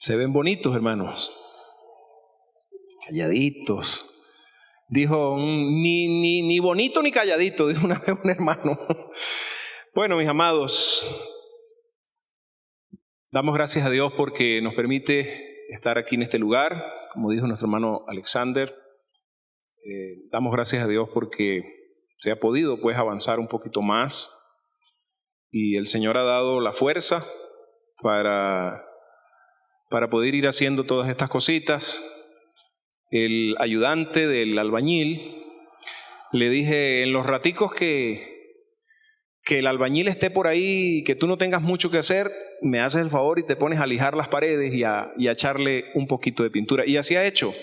Se ven bonitos, hermanos. Calladitos. Dijo, ni bonito ni calladito, dijo una vez un hermano. Bueno, mis amados, damos gracias a Dios porque nos permite estar aquí en este lugar, como dijo nuestro hermano Alexander. Damos gracias a Dios porque se ha podido pues avanzar un poquito más y el Señor ha dado la fuerza para poder ir haciendo todas estas cositas. El ayudante del albañil, le dije, en los raticos que el albañil esté por ahí, que tú no tengas mucho que hacer, me haces el favor y te pones a lijar las paredes y a echarle un poquito de pintura. Y así ha hecho.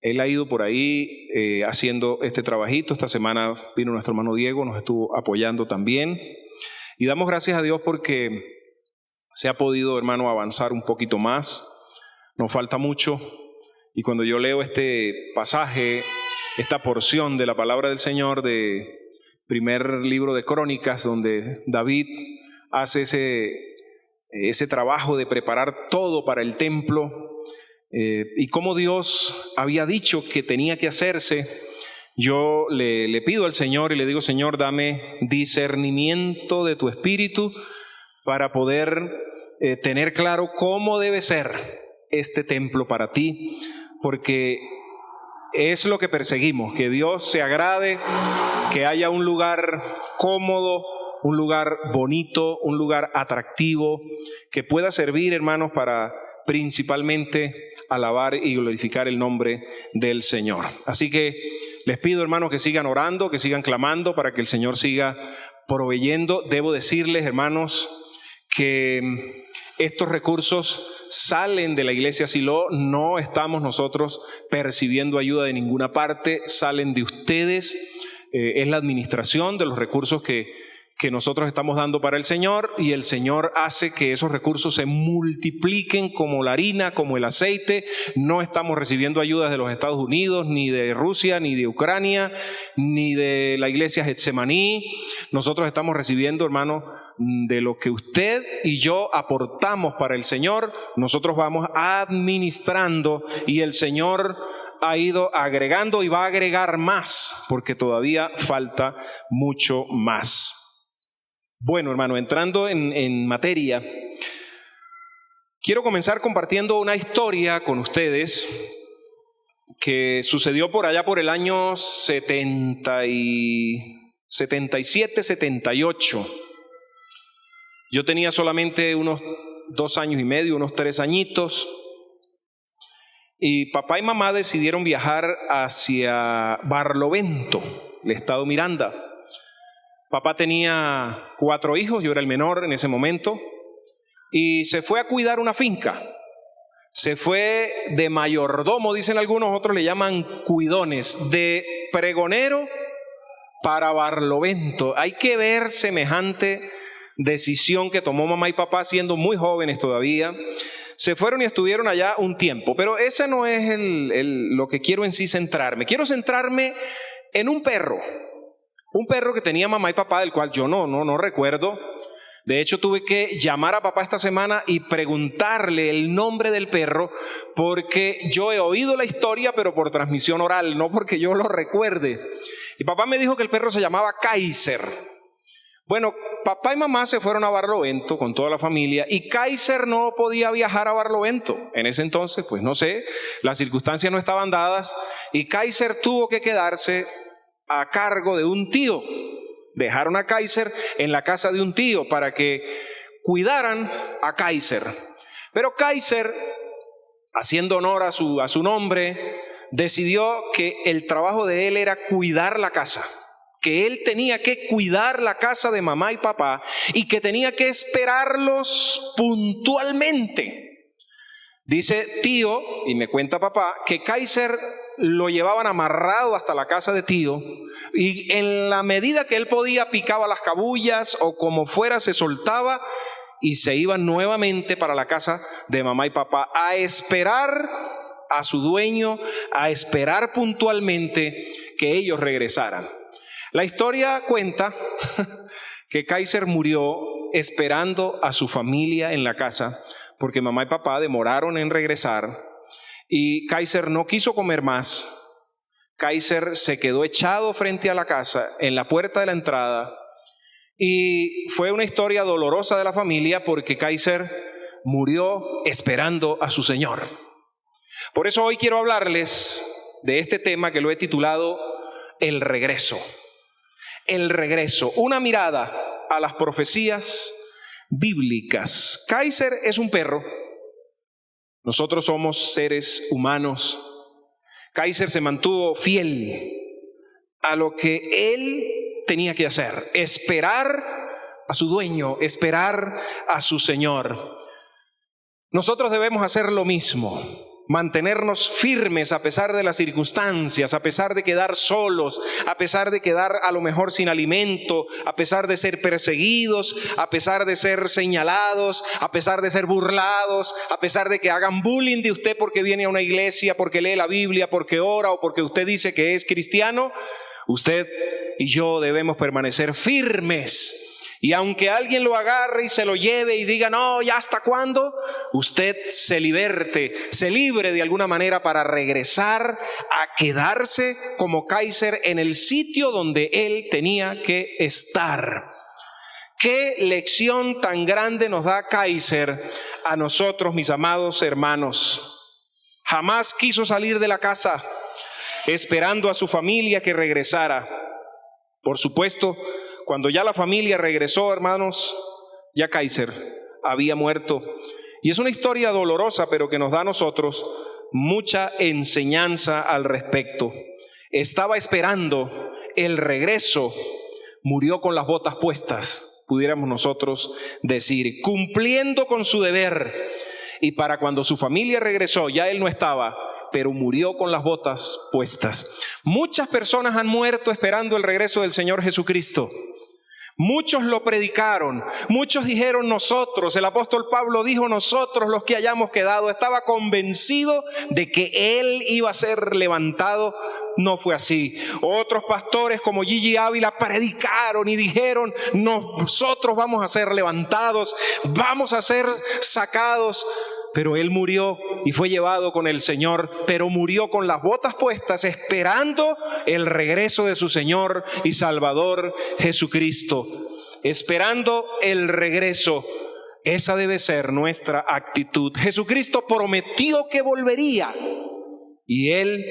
Él ha ido por ahí haciendo este trabajito. Esta semana vino nuestro hermano Diego, nos estuvo apoyando también. Y damos gracias a Dios porque se ha podido, hermano, avanzar un poquito más. Nos falta mucho. Y cuando yo leo este pasaje, esta porción de la palabra del Señor de primer libro de Crónicas, donde David hace ese trabajo de preparar todo para el templo, y cómo Dios había dicho que tenía que hacerse, yo le pido al Señor y le digo, Señor, dame discernimiento de tu espíritu para poder tener claro cómo debe ser este templo para ti, porque es lo que perseguimos, que Dios se agrade, que haya un lugar cómodo, un lugar bonito, un lugar atractivo, que pueda servir, hermanos, para principalmente alabar y glorificar el nombre del Señor. Así que les pido, hermanos, que sigan orando, que sigan clamando para que el Señor siga proveyendo. Debo decirles, hermanos, que estos recursos salen de la iglesia Silo, no estamos nosotros percibiendo ayuda de ninguna parte, salen de ustedes, es la administración de los recursos que nosotros estamos dando para el Señor, y el Señor hace que esos recursos se multipliquen como la harina, como el aceite. No estamos recibiendo ayudas de los Estados Unidos, ni de Rusia, ni de Ucrania, ni de la iglesia Getsemaní. Nosotros estamos recibiendo, hermano, de lo que usted y yo aportamos para el Señor. Nosotros vamos administrando y el Señor ha ido agregando y va a agregar más, porque todavía falta mucho más. Bueno, hermano, entrando en materia, quiero comenzar compartiendo una historia con ustedes que sucedió por allá por el año 77, 78. Yo tenía solamente unos 2 años y medio, unos 3 añitos, y papá y mamá decidieron viajar hacia Barlovento, el estado Miranda. Papá tenía 4 hijos, yo era el menor en ese momento, y se fue a cuidar una finca. Se fue de mayordomo, dicen algunos, otros le llaman cuidones, de pregonero para Barlovento. Hay que ver semejante decisión que tomó mamá y papá siendo muy jóvenes todavía. Se fueron y estuvieron allá un tiempo, pero ese no es lo que quiero en sí centrarme. Quiero centrarme en un perro que tenía mamá y papá, del cual yo no recuerdo. De hecho, tuve que llamar a papá esta semana y preguntarle el nombre del perro, porque yo he oído la historia, pero por transmisión oral, no porque yo lo recuerde. Y papá me dijo que el perro se llamaba Kaiser. Bueno, papá y mamá se fueron a Barlovento con toda la familia, y Kaiser no podía viajar a Barlovento. En ese entonces, pues no sé, las circunstancias no estaban dadas, y Kaiser tuvo que quedarse a cargo de un tío. Dejaron a Kaiser en la casa de un tío para que cuidaran a Kaiser. Pero Kaiser, haciendo honor a su nombre, decidió que el trabajo de él era cuidar la casa, que él tenía que cuidar la casa de mamá y papá y que tenía que esperarlos puntualmente. Dice tío, y me cuenta papá, que Kaiser lo llevaban amarrado hasta la casa de tío, y en la medida que él podía picaba las cabullas o como fuera se soltaba y se iba nuevamente para la casa de mamá y papá a esperar a su dueño, a esperar puntualmente que ellos regresaran. La historia cuenta que Kaiser murió esperando a su familia en la casa, porque mamá y papá demoraron en regresar y Kaiser no quiso comer más. Kaiser se quedó echado frente a la casa, en la puerta de la entrada, y fue una historia dolorosa de la familia porque Kaiser murió esperando a su Señor. Por eso hoy quiero hablarles de este tema que lo he titulado El regreso. El regreso, una mirada a las profecías bíblicas. Kaiser es un perro, nosotros somos seres humanos. Kaiser se mantuvo fiel a lo que él tenía que hacer, esperar a su dueño, esperar a su Señor. Nosotros debemos hacer lo mismo, mantenernos firmes a pesar de las circunstancias, a pesar de quedar solos, a pesar de quedar a lo mejor sin alimento, a pesar de ser perseguidos, a pesar de ser señalados, a pesar de ser burlados, a pesar de que hagan bullying de usted porque viene a una iglesia, porque lee la Biblia, porque ora o porque usted dice que es cristiano. Usted y yo debemos permanecer firmes. Y aunque alguien lo agarre y se lo lleve y diga, no, ¿ya hasta cuándo? Usted se libre de alguna manera para regresar a quedarse como Kaiser en el sitio donde él tenía que estar. ¿Qué lección tan grande nos da Kaiser a nosotros, mis amados hermanos? Jamás quiso salir de la casa esperando a su familia que regresara. Por supuesto, cuando ya la familia regresó, hermanos, ya Kaiser había muerto. Y es una historia dolorosa, pero que nos da a nosotros mucha enseñanza al respecto. Estaba esperando el regreso, murió con las botas puestas, pudiéramos nosotros decir, cumpliendo con su deber. Y para cuando su familia regresó, ya él no estaba, pero murió con las botas puestas. Muchas personas han muerto esperando el regreso del Señor Jesucristo. Muchos lo predicaron, muchos dijeron nosotros, el apóstol Pablo dijo nosotros los que hayamos quedado, estaba convencido de que él iba a ser levantado. No fue así. Otros pastores como Gigi Ávila predicaron y dijeron nosotros vamos a ser levantados, vamos a ser sacados. Pero él murió y fue llevado con el Señor, pero murió con las botas puestas, esperando el regreso de su Señor y Salvador Jesucristo. Esperando el regreso. Esa debe ser nuestra actitud. Jesucristo prometió que volvería y Él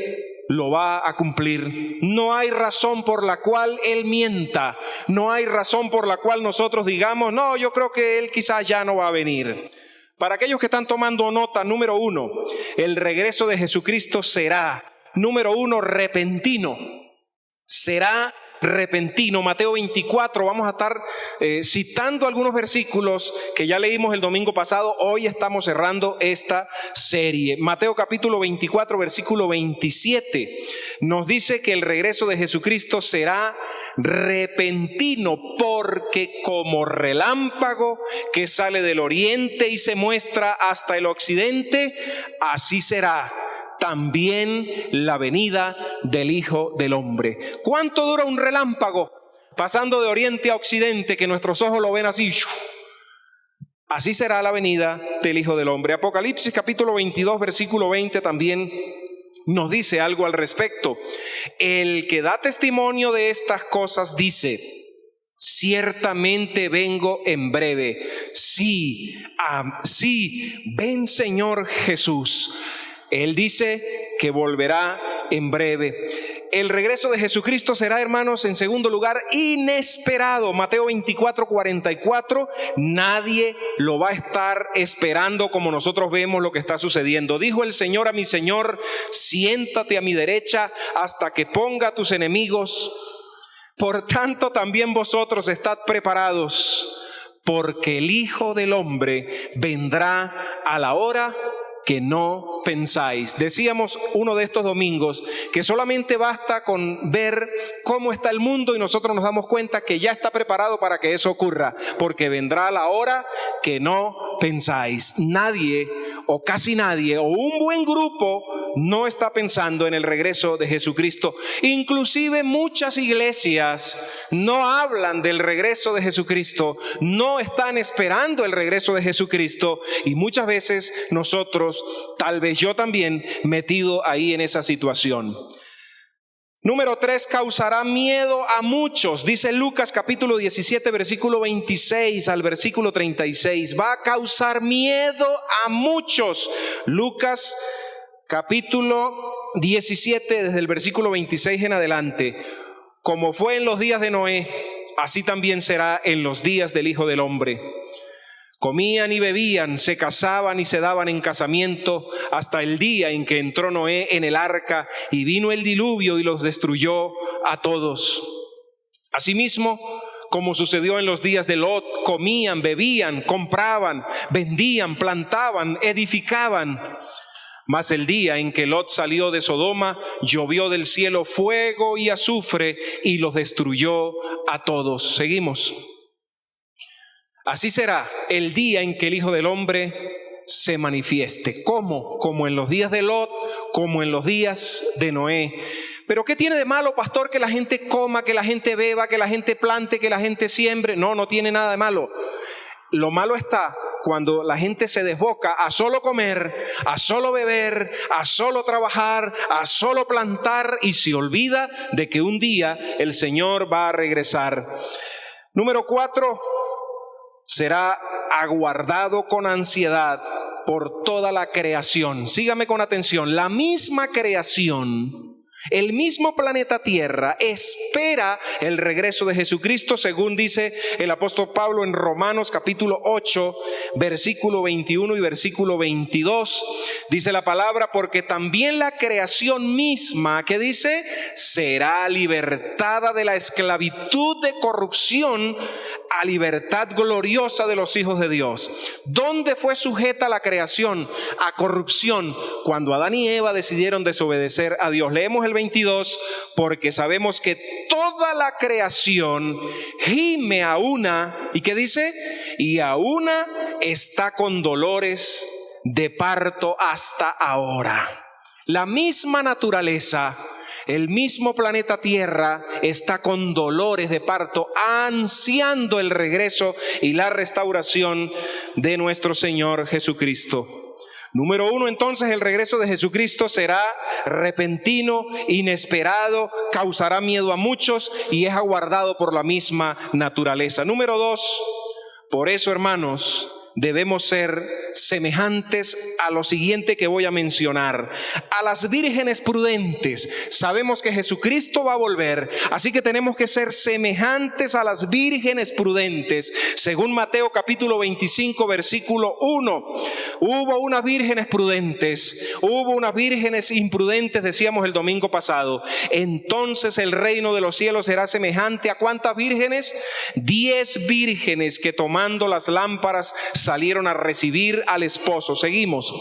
lo va a cumplir. No hay razón por la cual Él mienta. No hay razón por la cual nosotros digamos, no, yo creo que Él quizás ya no va a venir. Para aquellos que están tomando nota, número 1, el regreso de Jesucristo será, número 1, repentino. Será repentino. Mateo 24, vamos a estar citando algunos versículos que ya leímos el domingo pasado. Hoy estamos cerrando esta serie. Mateo capítulo 24, versículo 27, nos dice que el regreso de Jesucristo será repentino, porque como relámpago que sale del oriente y se muestra hasta el occidente, así será también la venida del Hijo del Hombre. ¿Cuánto dura un relámpago? Pasando de oriente a occidente, que nuestros ojos lo ven así. Así será la venida del Hijo del Hombre. Apocalipsis capítulo 22, versículo 20 también nos dice algo al respecto. El que da testimonio de estas cosas dice, ciertamente vengo en breve. Sí, ven Señor Jesús. Él dice que volverá en breve. El regreso de Jesucristo será, hermanos, en segundo lugar, inesperado. Mateo 24, 44, nadie lo va a estar esperando como nosotros vemos lo que está sucediendo. Dijo el Señor a mi Señor, siéntate a mi derecha hasta que ponga a tus enemigos. Por tanto, también vosotros estad preparados, porque el Hijo del Hombre vendrá a la hora que no pensáis. Decíamos uno de estos domingos que solamente basta con ver cómo está el mundo y nosotros nos damos cuenta que ya está preparado para que eso ocurra, porque vendrá la hora que no pensáis. Nadie o casi nadie o un buen grupo no está pensando en el regreso de Jesucristo. Inclusive muchas iglesias no hablan del regreso de Jesucristo, no están esperando el regreso de Jesucristo, y muchas veces nosotros, tal vez yo también, metido ahí en esa situación. Número 3, causará miedo a muchos. Dice Lucas capítulo 17, versículo 26 al versículo 36. Va a causar miedo a muchos. Lucas capítulo 17, desde el versículo 26 en adelante. Como fue en los días de Noé, así también será en los días del Hijo del Hombre. Comían y bebían, se casaban y se daban en casamiento hasta el día en que entró Noé en el arca y vino el diluvio y los destruyó a todos. Asimismo, como sucedió en los días de Lot, comían, bebían, compraban, vendían, plantaban, edificaban. Mas el día en que Lot salió de Sodoma, llovió del cielo fuego y azufre y los destruyó a todos. Seguimos. Así será el día en que el Hijo del Hombre se manifieste. ¿Cómo? Como en los días de Lot, como en los días de Noé. ¿Pero qué tiene de malo, pastor, que la gente coma, que la gente beba, que la gente plante, que la gente siembre? No, no tiene nada de malo. Lo malo está cuando la gente se desboca a solo comer, a solo beber, a solo trabajar, a solo plantar y se olvida de que un día el Señor va a regresar. Número 4. Será aguardado con ansiedad por toda la creación. Sígame con atención. La misma creación, el mismo planeta Tierra espera el regreso de Jesucristo, según dice el apóstol Pablo en Romanos capítulo 8, versículo 21 y versículo 22. Dice la palabra, porque también la creación misma, ¿qué dice? Será libertada de la esclavitud de corrupción a libertad gloriosa de los hijos de Dios. ¿Dónde fue sujeta la creación? A corrupción, cuando Adán y Eva decidieron desobedecer a Dios. Leemos el 22, porque sabemos que toda la creación gime a una, ¿y qué dice? Y a una está con dolores de parto hasta ahora. La misma naturaleza, el mismo planeta Tierra está con dolores de parto, ansiando el regreso y la restauración de nuestro Señor Jesucristo. Número 1, entonces, el regreso de Jesucristo será repentino, inesperado, causará miedo a muchos y es aguardado por la misma naturaleza. Número 2, por eso, hermanos, debemos ser semejantes a lo siguiente que voy a mencionar: a las vírgenes prudentes. Sabemos que Jesucristo va a volver, así que tenemos que ser semejantes a las vírgenes prudentes. Según Mateo capítulo 25 versículo 1, hubo unas vírgenes prudentes, hubo unas vírgenes imprudentes, decíamos el domingo pasado. Entonces el reino de los cielos será semejante a ¿cuántas vírgenes? 10 vírgenes que tomando las lámparas salieron a recibir al esposo. Seguimos.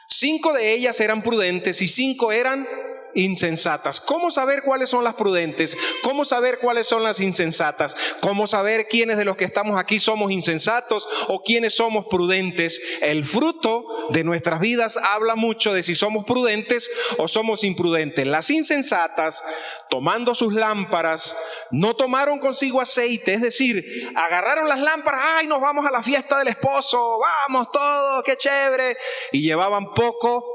5 de ellas eran prudentes y 5 eran insensatas. ¿Cómo saber cuáles son las prudentes? ¿Cómo saber cuáles son las insensatas? ¿Cómo saber quiénes de los que estamos aquí somos insensatos o quiénes somos prudentes? El fruto de nuestras vidas habla mucho de si somos prudentes o somos imprudentes. Las insensatas, tomando sus lámparas, no tomaron consigo aceite, es decir, agarraron las lámparas, ¡ay, nos vamos a la fiesta del esposo! ¡Vamos todos, qué chévere! Y llevaban poco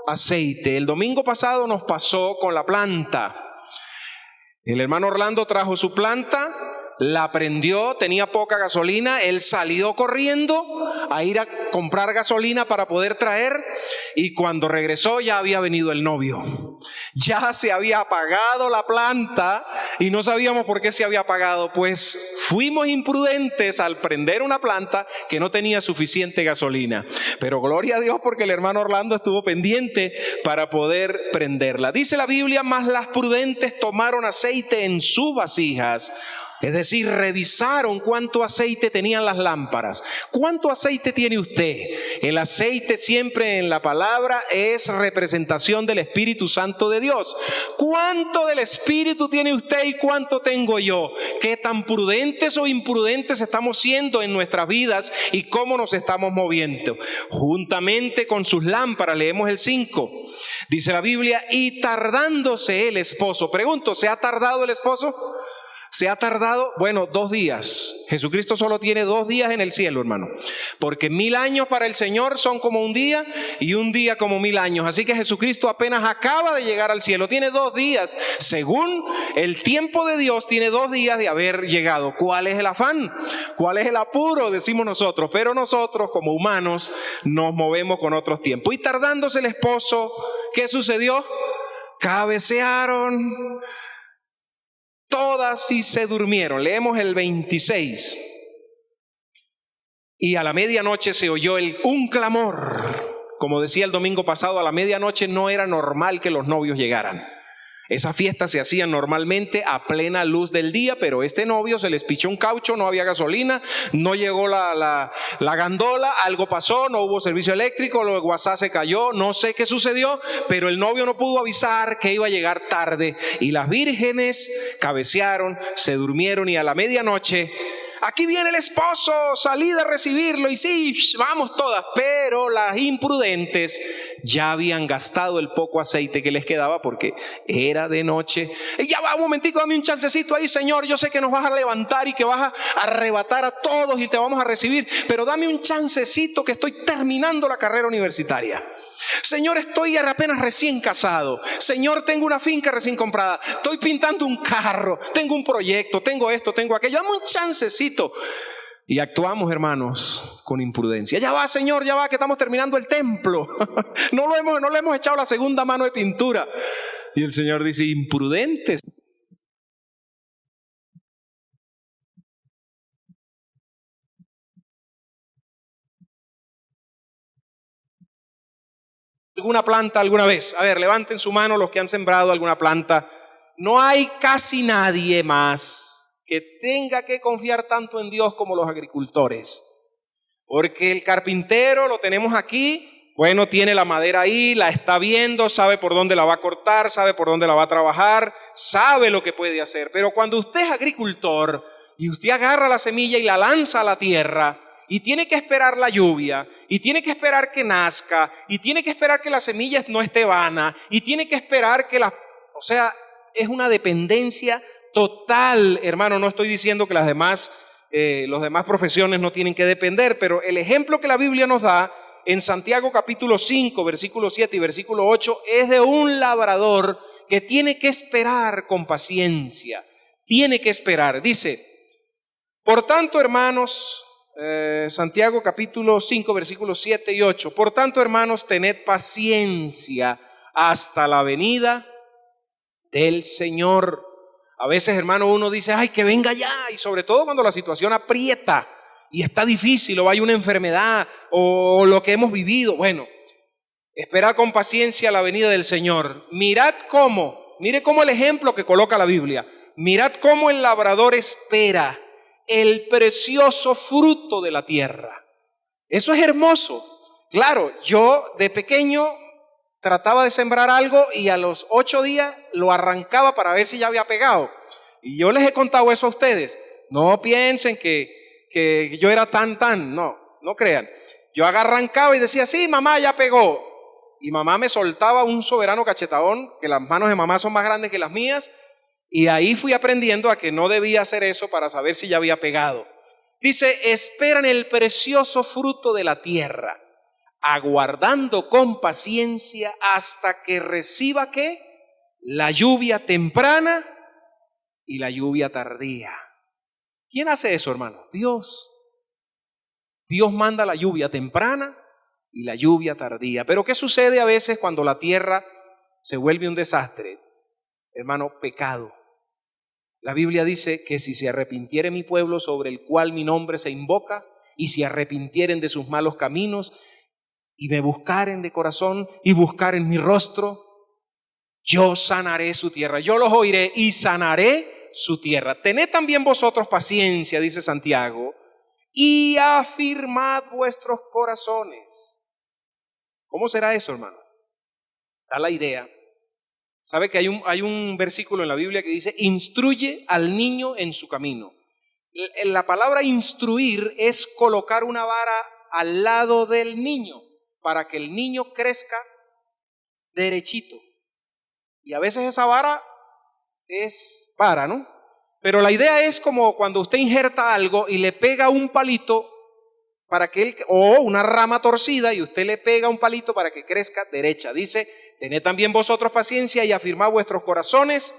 aceite. El domingo pasado nos pasó con la planta. El hermano Orlando trajo su planta, la prendió, tenía poca gasolina, él salió corriendo a ir a comprar gasolina para poder traer, y cuando regresó ya había venido el novio. Ya se había apagado la planta y no sabíamos por qué se había apagado, pues fuimos imprudentes al prender una planta que no tenía suficiente gasolina. Pero gloria a Dios porque el hermano Orlando estuvo pendiente para poder prenderla. Dice la Biblia, mas las prudentes tomaron aceite en sus vasijas. Es decir, revisaron cuánto aceite tenían las lámparas. ¿Cuánto aceite tiene usted? El aceite siempre en la palabra es representación del Espíritu Santo de Dios. ¿Cuánto del Espíritu tiene usted y cuánto tengo yo? ¿Qué tan prudentes o imprudentes estamos siendo en nuestras vidas y cómo nos estamos moviendo? Juntamente con sus lámparas, leemos el 5. Dice la Biblia, y tardándose el esposo. Pregunto, ¿se ha tardado el esposo? ¿Se ha tardado? Bueno, 2 días. Jesucristo solo tiene 2 días en el cielo, hermano. Porque 1000 años para el Señor son como un día y un día como 1000 años. Así que Jesucristo apenas acaba de llegar al cielo. Tiene 2 días. Según el tiempo de Dios, tiene 2 días de haber llegado. ¿Cuál es el afán? ¿Cuál es el apuro? Decimos nosotros. Pero nosotros, como humanos, nos movemos con otros tiempos. Y tardándose el esposo, ¿qué sucedió? Cabecearon todas y se durmieron. Leemos el 26. Y a la medianoche se oyó un clamor. Como decía el domingo pasado, a la medianoche no era normal que los novios llegaran. Esas fiestas se hacían normalmente a plena luz del día, pero este novio se les pichó un caucho, no había gasolina, no llegó la gandola, algo pasó, no hubo servicio eléctrico, el WhatsApp se cayó, no sé qué sucedió, pero el novio no pudo avisar que iba a llegar tarde y las vírgenes cabecearon, se durmieron y a la medianoche, aquí viene el esposo, salí de recibirlo y sí, vamos todas, pero las imprudentes ya habían gastado el poco aceite que les quedaba porque era de noche. Ya va, un momentico, dame un chancecito ahí, Señor, yo sé que nos vas a levantar y que vas a arrebatar a todos y te vamos a recibir, pero dame un chancecito que estoy terminando la carrera universitaria. Señor, estoy apenas recién casado. Señor, tengo una finca recién comprada. Estoy pintando un carro. Tengo un proyecto. Tengo esto, tengo aquello. Dame un chancecito. Y actuamos, hermanos, con imprudencia. Ya va, Señor, ya va, que estamos terminando el templo. No le hemos echado la segunda mano de pintura. Y el Señor dice, imprudentes. ¿Alguna planta alguna vez? A ver, levanten su mano los que han sembrado alguna planta. No hay casi nadie más que tenga que confiar tanto en Dios como los agricultores. Porque el carpintero lo tenemos aquí, bueno, tiene la madera ahí, la está viendo, sabe por dónde la va a cortar, sabe por dónde la va a trabajar, sabe lo que puede hacer. Pero cuando usted es agricultor y usted agarra la semilla y la lanza a la tierra, y tiene que esperar la lluvia, y tiene que esperar que nazca, y tiene que esperar que la semilla no esté vana, y tiene que esperar que o sea, es una dependencia total, hermano. No estoy diciendo que las demás profesiones no tienen que depender, pero el ejemplo que la Biblia nos da en Santiago capítulo 5, versículo 7 y versículo 8, es de un labrador que tiene que esperar con paciencia, tiene que esperar. Dice, por tanto, hermanos, Santiago capítulo 5 versículos 7 y 8. Por tanto, hermanos, tened paciencia hasta la venida del Señor. A veces, hermano, uno dice, ay, que venga ya, y sobre todo cuando la situación aprieta y está difícil o hay una enfermedad o lo que hemos vivido. Bueno, esperad con paciencia la venida del Señor. Mire cómo el ejemplo que coloca la Biblia. Mirad cómo el labrador espera el precioso fruto de la tierra. Eso es hermoso. Claro, yo de pequeño trataba de sembrar algo y a los 8 días lo arrancaba para ver si ya había pegado. Y yo les he contado eso a ustedes. No piensen que yo era no crean. Yo arrancaba y decía, sí, mamá, ya pegó. Y mamá me soltaba un soberano cachetadón, que las manos de mamá son más grandes que las mías. Y ahí fui aprendiendo a que no debía hacer eso para saber si ya había pegado. Dice, esperan el precioso fruto de la tierra, aguardando con paciencia hasta que reciba ¿qué? La lluvia temprana y la lluvia tardía. ¿Quién hace eso, hermano? Dios. Dios manda la lluvia temprana y la lluvia tardía. Pero ¿qué sucede a veces cuando la tierra se vuelve un desastre? Hermano, pecado. La Biblia dice que si se arrepintiere mi pueblo sobre el cual mi nombre se invoca, y si arrepintieren de sus malos caminos, y me buscaren de corazón, y buscaren mi rostro, yo sanaré su tierra. Yo los oiré y sanaré su tierra. Tened también vosotros paciencia, dice Santiago, y afirmad vuestros corazones. ¿Cómo será eso, hermano? Da la idea. ¿Sabe que hay un versículo en la Biblia que dice, instruye al niño en su camino? La palabra instruir es colocar una vara al lado del niño para que el niño crezca derechito. Y a veces esa vara es vara, ¿no? Pero la idea es como cuando usted injerta algo y le pega un palito para que o una rama torcida y usted le pega un palito para que crezca derecha. Dice, tened también vosotros paciencia y afirmad vuestros corazones.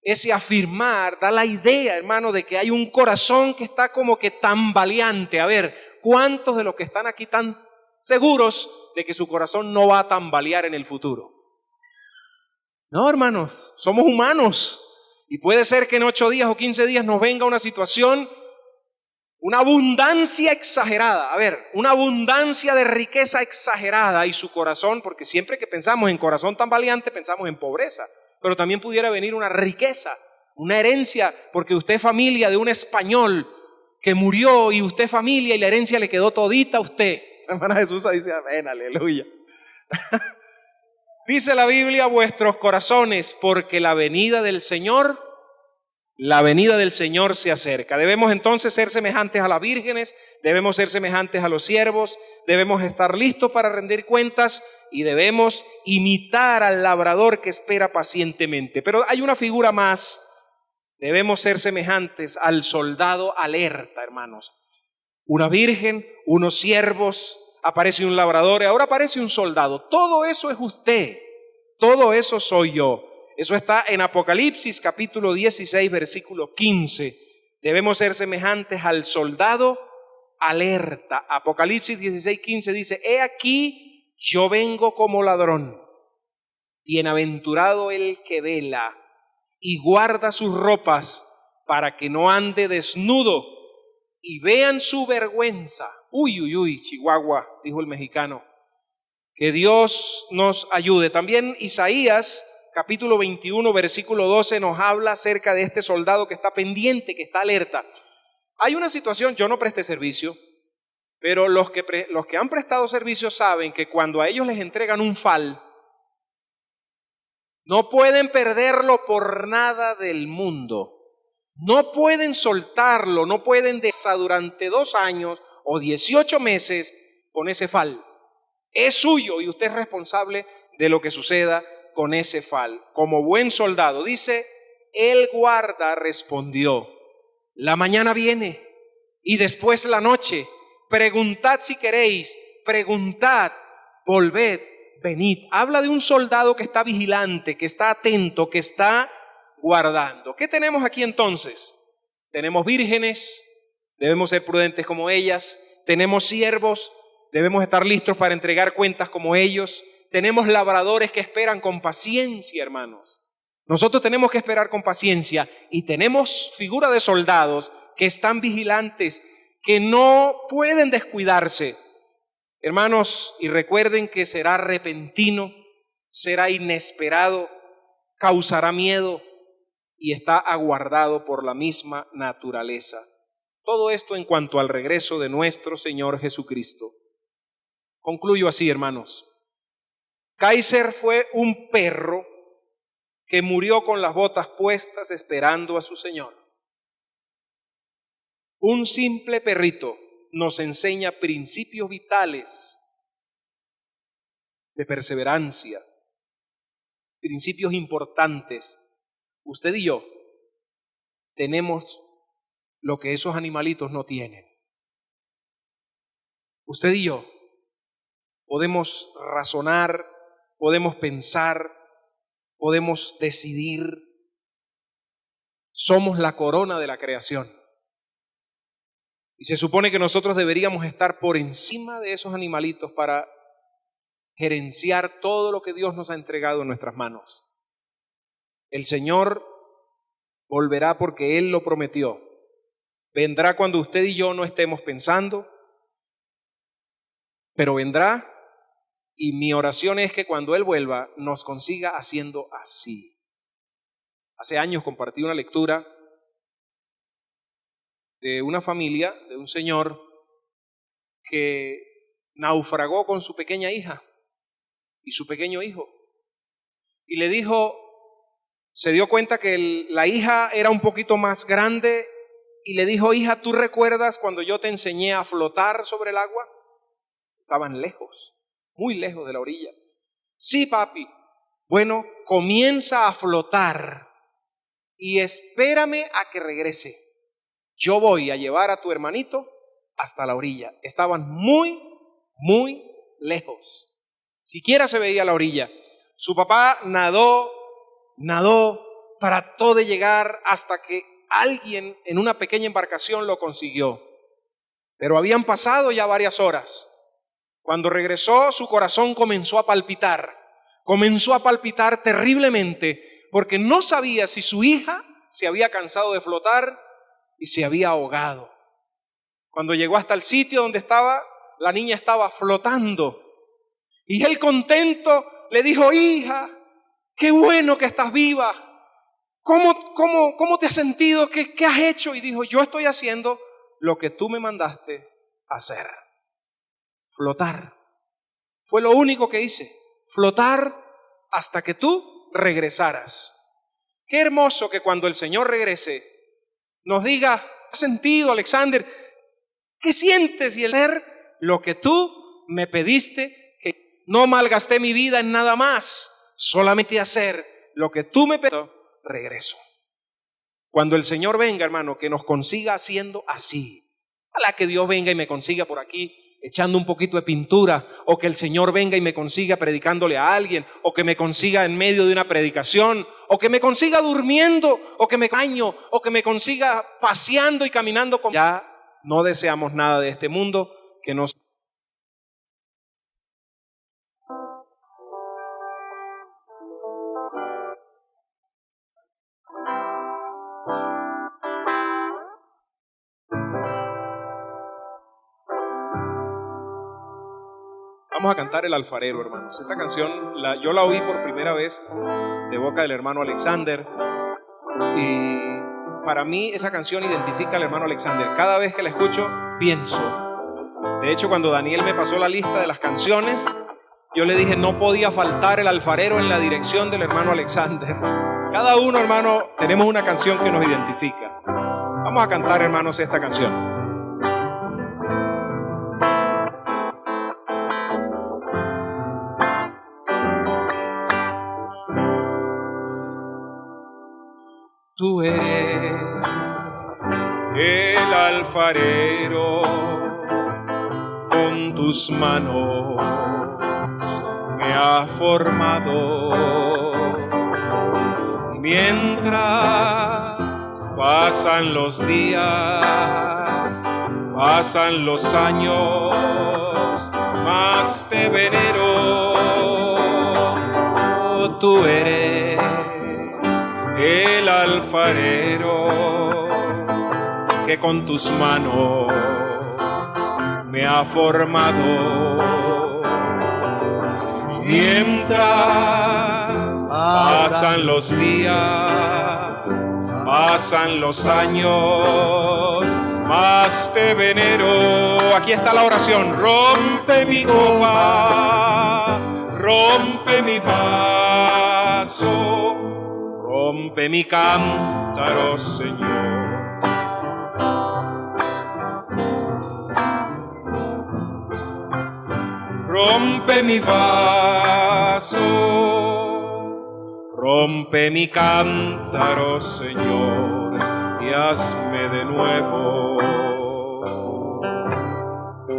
Ese afirmar da la idea, hermano, de que hay un corazón que está como que tambaleante. A ver, ¿cuántos de los que están aquí están seguros de que su corazón no va a tambalear en el futuro? No, hermanos, somos humanos. Y puede ser que en 8 días o 15 días nos venga una situación, una abundancia exagerada. A ver, una abundancia de riqueza exagerada y su corazón, porque siempre que pensamos en corazón tambaleante pensamos en pobreza. Pero también pudiera venir una riqueza, una herencia, porque usted es familia de un español que murió y usted es familia y la herencia le quedó todita a usted. La hermana Jesús dice, amén, aleluya. Dice la Biblia, vuestros corazones, porque la venida del Señor se acerca. Debemos entonces ser semejantes a las vírgenes, debemos ser semejantes a los siervos, debemos estar listos para rendir cuentas y debemos imitar al labrador que espera pacientemente. Pero hay una figura más, debemos ser semejantes al soldado alerta, hermanos. Una virgen, unos siervos, aparece un labrador y ahora aparece un soldado. Todo eso es usted, todo eso soy yo. Eso está en Apocalipsis capítulo 16 versículo 15. Debemos ser semejantes al soldado alerta. Apocalipsis 16, 15 dice, he aquí yo vengo como ladrón. Bienaventurado el que vela y guarda sus ropas para que no ande desnudo y vean su vergüenza. Uy, uy, uy, Chihuahua, dijo el mexicano. Que Dios nos ayude. También Isaías capítulo 21, versículo 12 nos habla acerca de este soldado que está pendiente, que está alerta. Hay una situación, yo no presté servicio, pero los que han prestado servicio saben que cuando a ellos les entregan un fal, no pueden perderlo por nada del mundo. No pueden soltarlo, no pueden dejar durante 2 años o 18 meses con ese fal. Es suyo y usted es responsable de lo que suceda con ese fal. Como buen soldado, dice, el guarda respondió, la mañana viene y después la noche. Preguntad si queréis, preguntad, volved, venid. Habla de un soldado que está vigilante, que está atento, que está guardando. ¿Qué tenemos aquí entonces? Tenemos vírgenes, debemos ser prudentes como ellas. Tenemos siervos, debemos estar listos para entregar cuentas como ellos. Tenemos labradores que esperan con paciencia, hermanos. Nosotros tenemos que esperar con paciencia y tenemos figura de soldados que están vigilantes, que no pueden descuidarse. Hermanos, y recuerden que será repentino, será inesperado, causará miedo y está aguardado por la misma naturaleza. Todo esto en cuanto al regreso de nuestro Señor Jesucristo. Concluyo así, hermanos. Kaiser fue un perro que murió con las botas puestas esperando a su Señor. Un simple perrito nos enseña principios vitales de perseverancia, principios importantes. Usted y yo tenemos lo que esos animalitos no tienen. Usted y yo podemos razonar, podemos pensar, podemos decidir. Somos la corona de la creación. Y se supone que nosotros deberíamos estar por encima de esos animalitos para gerenciar todo lo que Dios nos ha entregado en nuestras manos. El Señor volverá porque Él lo prometió. Vendrá cuando usted y yo no estemos pensando, pero vendrá, y mi oración es que cuando Él vuelva nos consiga haciendo así. Hace años compartí una lectura de una familia, de un señor que naufragó con su pequeña hija y su pequeño hijo. Y le dijo, se dio cuenta que la hija era un poquito más grande y le dijo, hija, ¿tú recuerdas cuando yo te enseñé a flotar sobre el agua? Estaban lejos, muy lejos de la orilla. Sí, papi. Bueno, comienza a flotar y espérame a que regrese. Yo voy a llevar a tu hermanito hasta la orilla. Estaban muy, muy lejos. Siquiera se veía la orilla. Su papá nadó, trató de llegar hasta que alguien en una pequeña embarcación lo consiguió. Pero habían pasado ya varias horas. Cuando regresó, su corazón comenzó a palpitar terriblemente, porque no sabía si su hija se había cansado de flotar y se había ahogado. Cuando llegó hasta el sitio donde estaba, la niña estaba flotando. Y él, contento, le dijo, hija, qué bueno que estás viva. ¿Cómo te has sentido? ¿Qué has hecho? Y dijo, yo estoy haciendo lo que tú me mandaste hacer. Flotar. Fue lo único que hice. Flotar hasta que tú regresaras. Qué hermoso que cuando el Señor regrese nos diga, ¿has sentido, Alexander? ¿Qué sientes? Y el ver lo que tú me pediste, que no malgasté mi vida en nada más, solamente hacer lo que tú me pediste, regreso. Cuando el Señor venga, hermano, que nos consiga haciendo así. Ojalá que Dios venga y me consiga por aquí echando un poquito de pintura, o que el Señor venga y me consiga predicándole a alguien, o que me consiga en medio de una predicación, o que me consiga durmiendo, o que me baño, o que me consiga paseando y caminando con... Ya no deseamos nada de este mundo que nos... Vamos a cantar El Alfarero, hermanos. Esta canción yo la oí por primera vez de boca del hermano Alexander, y para mí esa canción identifica al hermano Alexander. Cada vez que la escucho, pienso. De hecho, cuando Daniel me pasó la lista de las canciones, yo le dije, no podía faltar El Alfarero en la dirección del hermano Alexander. Cada uno, hermano, tenemos una canción que nos identifica. Vamos a cantar, hermanos, esta canción. Tú eres el alfarero, con tus manos me has formado. Y mientras pasan los días, pasan los años, más te venero. Tú eres el alfarero que con tus manos me ha formado. Mientras pasan los días, pasan los años, más te venero. Aquí está la oración. Rompe mi copa, rompe mi vaso, rompe mi cántaro, Señor. Rompe mi vaso, rompe mi cántaro, Señor, y hazme de nuevo.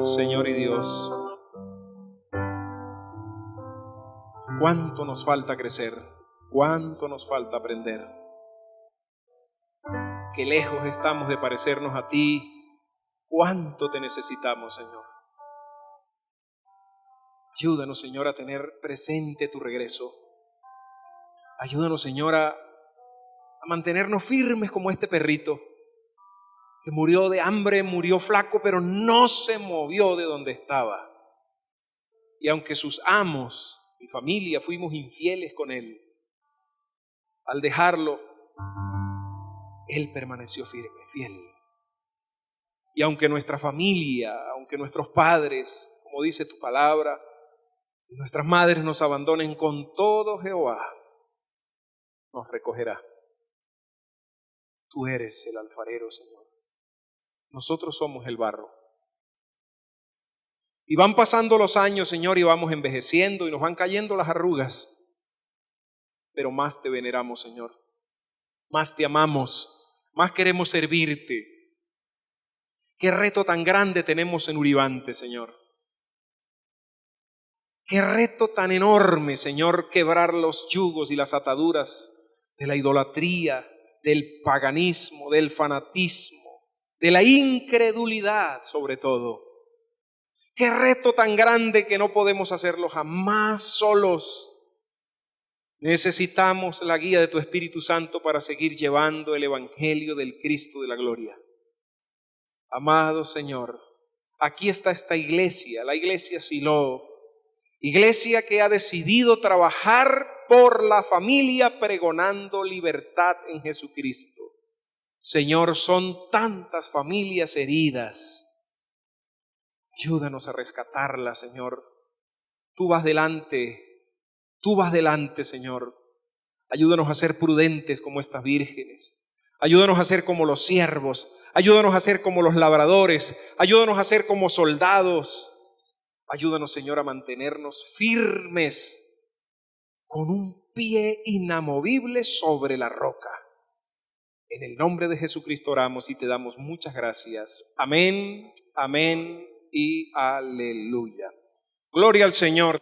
Señor y Dios, ¿cuánto nos falta crecer? ¿Cuánto nos falta aprender? Qué lejos estamos de parecernos a ti. ¿Cuánto te necesitamos, Señor? Ayúdanos, Señor, a tener presente tu regreso. Ayúdanos, Señor, a mantenernos firmes como este perrito que murió de hambre, murió flaco, pero no se movió de donde estaba. Y aunque sus amos, mi familia, fuimos infieles con él, al dejarlo, Él permaneció firme, fiel. Y aunque nuestra familia, aunque nuestros padres, como dice tu palabra, y nuestras madres nos abandonen, con todo Jehová nos recogerá. Tú eres el alfarero, Señor. Nosotros somos el barro. Y van pasando los años, Señor, y vamos envejeciendo y nos van cayendo las arrugas. Pero más te veneramos, Señor. Más te amamos. Más queremos servirte. Qué reto tan grande tenemos en Uribante, Señor. Qué reto tan enorme, Señor, quebrar los yugos y las ataduras de la idolatría, del paganismo, del fanatismo, de la incredulidad sobre todo. Qué reto tan grande que no podemos hacerlo jamás solos. Necesitamos la guía de tu Espíritu Santo para seguir llevando el Evangelio del Cristo de la gloria. Amado Señor, aquí está esta iglesia, la iglesia Silo, iglesia que ha decidido trabajar por la familia pregonando libertad en Jesucristo. Señor, son tantas familias heridas. Ayúdanos a rescatarlas, Señor. Tú vas delante, Señor. Ayúdanos a ser prudentes como estas vírgenes. Ayúdanos a ser como los siervos. Ayúdanos a ser como los labradores. Ayúdanos a ser como soldados. Ayúdanos, Señor, a mantenernos firmes con un pie inamovible sobre la roca. En el nombre de Jesucristo oramos y te damos muchas gracias. Amén, amén y aleluya. Gloria al Señor.